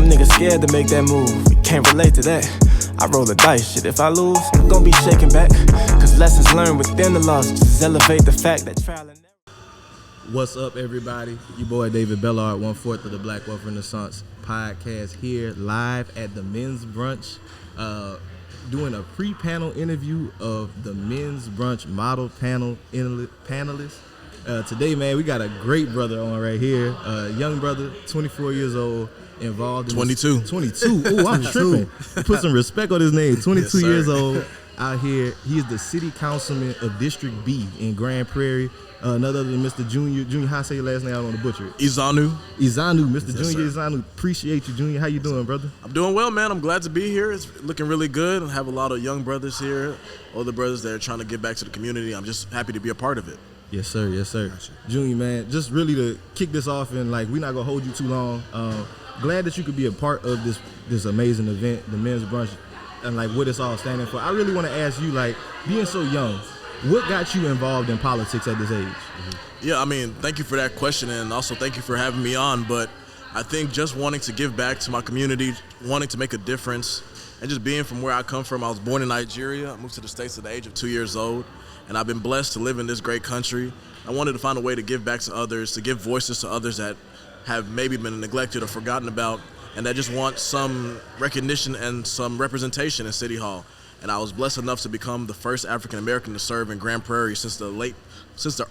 Some niggas scared to make that move, we can't relate to that. I roll the dice, shit, if I lose, I'm gon' be shaking back. Cause lessons learned within the loss just elevate the fact that trial and error. What's up, everybody? Your boy David Bellard, 1/4 of the Black Wealth Renaissance podcast, here live at the Men's Brunch, doing a pre-panel interview of the Men's Brunch model panel panelists. Today, man, we got a great brother on right here, young brother, 24 years old, involved in 22. 22. Oh, I'm tripping. Put some respect on his name. 22 Yes, years old, out here. He is the city councilman of District B in Grand Prairie. None other than Mr. Junior, how I say your last name? I don't want to butcher it. Ezeonu, Mr. Yes, Junior sir. Ezeonu. Appreciate you, Junior. How you doing, brother? I'm doing well, man. I'm glad to be here. It's looking really good. I have a lot of young brothers here, older brothers that are trying to give back to the community. I'm just happy to be a part of it. Yes, sir. Yes, sir. Junior, man, just really to kick this off, and like we're not gonna hold you too long. Glad that you could be a part of this amazing event, the Men's Brunch, and like what it's all standing for. I really want to ask you, like, being so young, what got you involved in politics at this age? Yeah, I mean, thank you for that question, and also thank you for having me on. But I think just wanting to give back to my community, wanting to make a difference, and just being from where I come from. I was born in Nigeria. I moved to the States at the age of 2 years old, and I've been blessed to live in this great country. I wanted to find a way to give back to others, to give voices to others that have maybe been neglected or forgotten about, and that just want some recognition and some representation in City Hall. And I was blessed enough to become the first African American to serve in Grand Prairie since the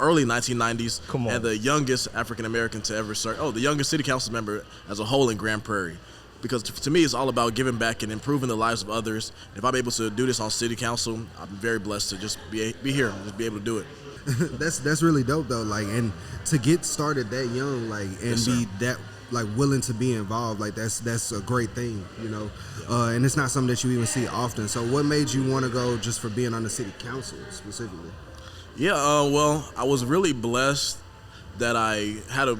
early 1990s, and the youngest African American to ever serve. The youngest city council member as a whole in Grand Prairie. Because to me, it's all about giving back and improving the lives of others. If I'm able to do this on city council, I'm very blessed to just be here and just be able to do it. That's really dope though, like, and to get started that young, like, and Yes, be sir. that like willing to be involved, like that's a great thing, you know. And it's not something that you even see often. So what made you want to go just for being on the city council specifically? Yeah, well, I was really blessed that I had a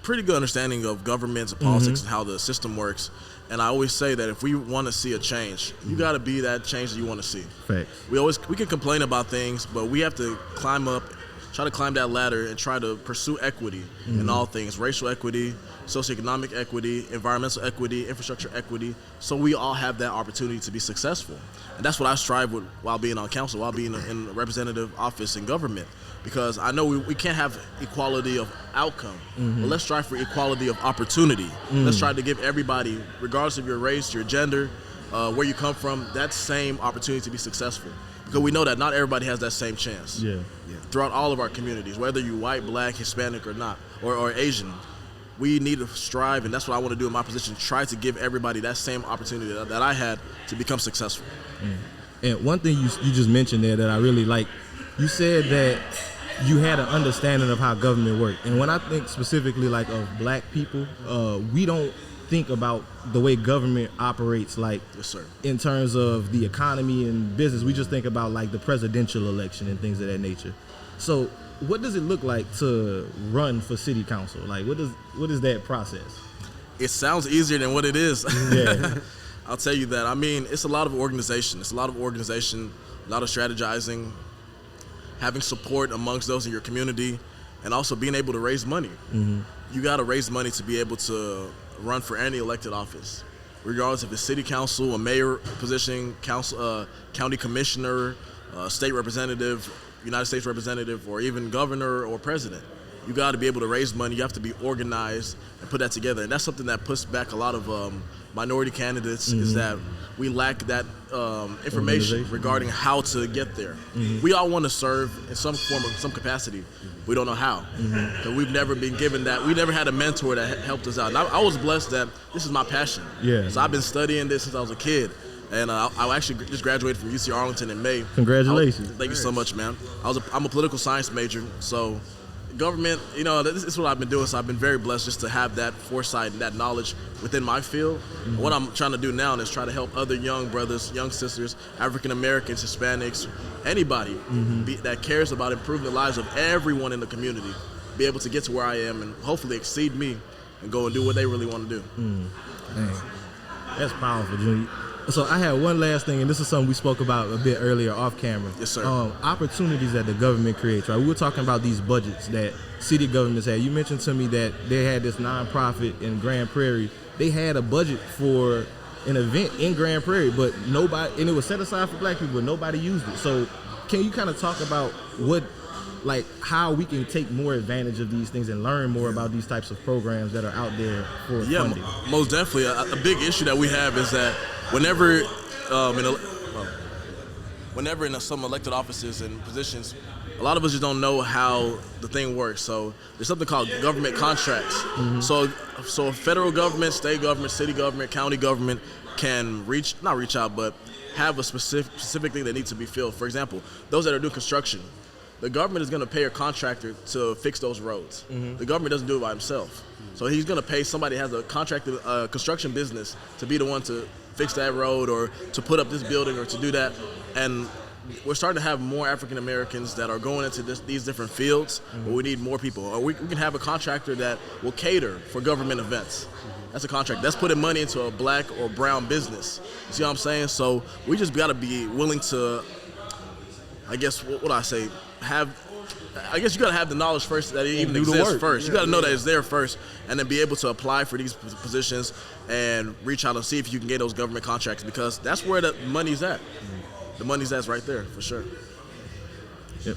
pretty good understanding of governments and politics and how the system works. And I always say that if we want to see a change, you got to be that change that you want to see. Facts. We can complain about things, but we have to try to climb that ladder and try to pursue equity in all things: racial equity, socioeconomic equity, environmental equity, infrastructure equity, so we all have that opportunity to be successful. And that's what I strive with while being on council, while being in a representative office in government, because I know we can't have equality of outcome, but let's strive for equality of opportunity. Let's try to give everybody, regardless of your race, your gender, where you come from, that same opportunity to be successful. Because we know that not everybody has that same chance. Yeah. Throughout all of our communities, whether you're white, black, Hispanic, or not, or Asian, we need to strive, and that's what I want to do in my position, try to give everybody that same opportunity that I had to become successful. And one thing you just mentioned there that I really like, you said that you had an understanding of how government worked. And when I think specifically like of black people, we don't think about the way government operates, like, Yes, sir. in terms of the economy and business. We just think about like the presidential election and things of that nature. So what does it look like to run for city council? Like, what is that process? It sounds easier than what it is. Yeah. I'll tell you that. I mean, it's a lot of organization. A lot of strategizing, having support amongst those in your community, and also being able to raise money. You got to raise money to be able to run for any elected office, regardless if it's city council, a mayor position, county commissioner, state representative, United States representative, or even governor or president. You got to be able to raise money. You have to be organized and put that together. And that's something that puts back a lot of minority candidates, is that we lack that information regarding how to get there. We all want to serve in some form or some capacity. We don't know how. Because we've never been given that. We never had a mentor that helped us out. And I was blessed that this is my passion. Yeah. So I've been studying this since I was a kid. And I actually just graduated from UC Arlington in May. Congratulations. Thank you so much, man. I'm a political science major, so government, this is what I've been doing. So I've been very blessed just to have that foresight and that knowledge within my field. What I'm trying to do now is try to help other young brothers, young sisters, African Americans, Hispanics, anybody that cares about improving the lives of everyone in the community, be able to get to where I am and hopefully exceed me and go and do what they really want to do. Man, that's powerful, Junior. So I had one last thing, and this is something we spoke about a bit earlier off camera. Yes, sir. Opportunities that the government creates, right? We were talking about these budgets that city governments had. You mentioned to me that they had this nonprofit in Grand Prairie they had a budget for an event in Grand Prairie, but nobody, and it was set aside for black people, but nobody used it. So can you kind of talk about how we can take more advantage of these things and learn more about these types of programs that are out there for funding? Most definitely. A big issue that we have is that whenever in some elected offices and positions, a lot of us just don't know how the thing works. So there's something called government contracts. Mm-hmm. So federal government, state government, city government, county government can not reach out, but have a specific thing that needs to be filled. For example, those that are doing construction, the government is going to pay a contractor to fix those roads. Mm-hmm. The government doesn't do it by himself. So he's going to pay somebody who has a contracted construction business to be the one to fix that road or to put up this building or to do that. And we're starting to have more African Americans that are going into these different fields, but we need more people. Or we can have a contractor that will cater for government events. That's a contract. That's putting money into a black or brown business. You see what I'm saying? So we just got to be willing to, I guess, what I say, I guess you got to have the knowledge first that it even exists first. You got to know that it's there first, and then be able to apply for these positions and reach out and see if you can get those government contracts, because that's where the money's at. The money's at right there, for sure. Yep.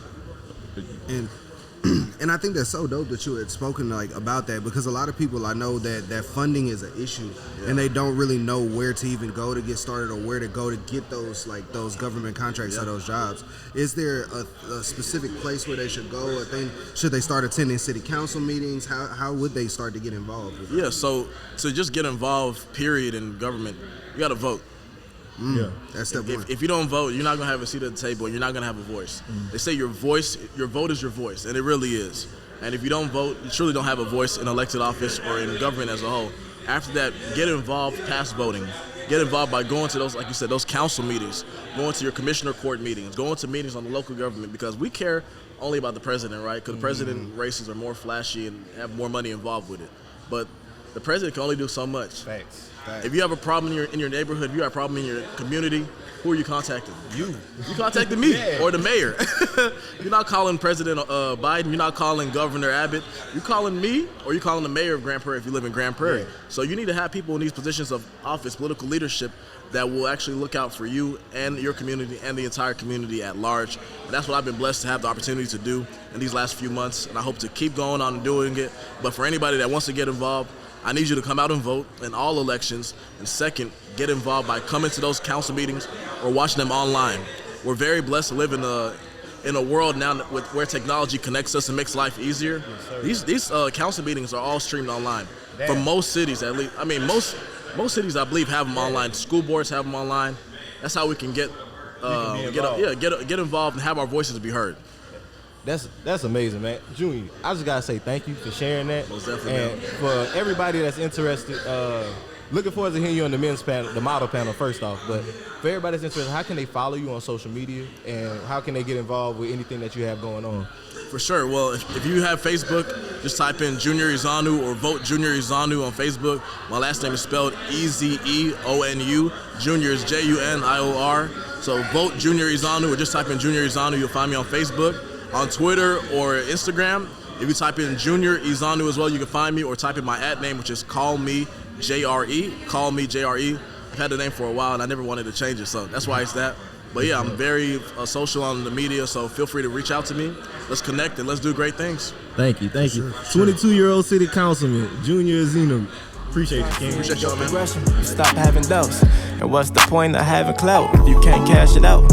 And I think that's so dope that you had spoken about that, because a lot of people, I know that funding is an issue, and they don't really know where to even go to get started or where to go to get those government contracts or those jobs. Is there a specific place where they should go? Should they start attending city council meetings? How would they start to get involved with that? So to just get involved, period, in government, you got to vote. Yeah, that's step one. If you don't vote, you're not gonna have a seat at the table, and you're not gonna have a voice. They say your vote is your voice, and it really is. And if you don't vote, you truly don't have a voice in elected office or in government as a whole. After that, get involved past voting. Get involved by going to those, like you said, those council meetings, going to your commissioner court meetings, going to meetings on the local government, because we care only about the president, right? Because the president races are more flashy and have more money involved with it. But the president can only do so much. Facts. If you have a problem in your neighborhood, if you have a problem in your community, who are you contacting? You contacted me or the mayor. You're not calling President Biden. You're not calling Governor Abbott. You're calling me, or you're calling the mayor of Grand Prairie if you live in Grand Prairie. Yeah. So you need to have people in these positions of office, political leadership, that will actually look out for you and your community and the entire community at large. And that's what I've been blessed to have the opportunity to do in these last few months, and I hope to keep going on and doing it. But for anybody that wants to get involved, I need you to come out and vote in all elections. And second, get involved by coming to those council meetings or watching them online. We're very blessed to live in a world now where technology connects us and makes life easier. These council meetings are all streamed online. For most cities, at least. I mean, most cities, I believe, have them online. School boards have them online. That's how we can get involved and have our voices be heard. That's amazing, man. Junior, I just gotta say thank you for sharing that. Most definitely, and for everybody that's interested, looking forward to hearing you on the men's panel, the model panel first off. But for everybody that's interested, how can they follow you on social media, and how can they get involved with anything that you have going on? For sure. Well, if you have Facebook, just type in Junior Ezeonu or vote Junior Ezeonu on Facebook. My last name is spelled Ezeonu. Junior is Junior. So vote Junior Ezeonu, or just type in Junior Ezeonu. You'll find me on Facebook. On Twitter or Instagram, if you type in Junior Ezeonu as well, you can find me, or type in my @name, which is Call Me JRE. Call Me JRE. I've had the name for a while, and I never wanted to change it, so that's why it's that. But yeah, I'm very social on the media, so feel free to reach out to me. Let's connect and let's do great things. Thank you. 22-year-old city councilman, Junior Ezeonu. Appreciate you, King. Appreciate y'all, man. You stop having doubts. And what's the point of having clout if you can't cash it out?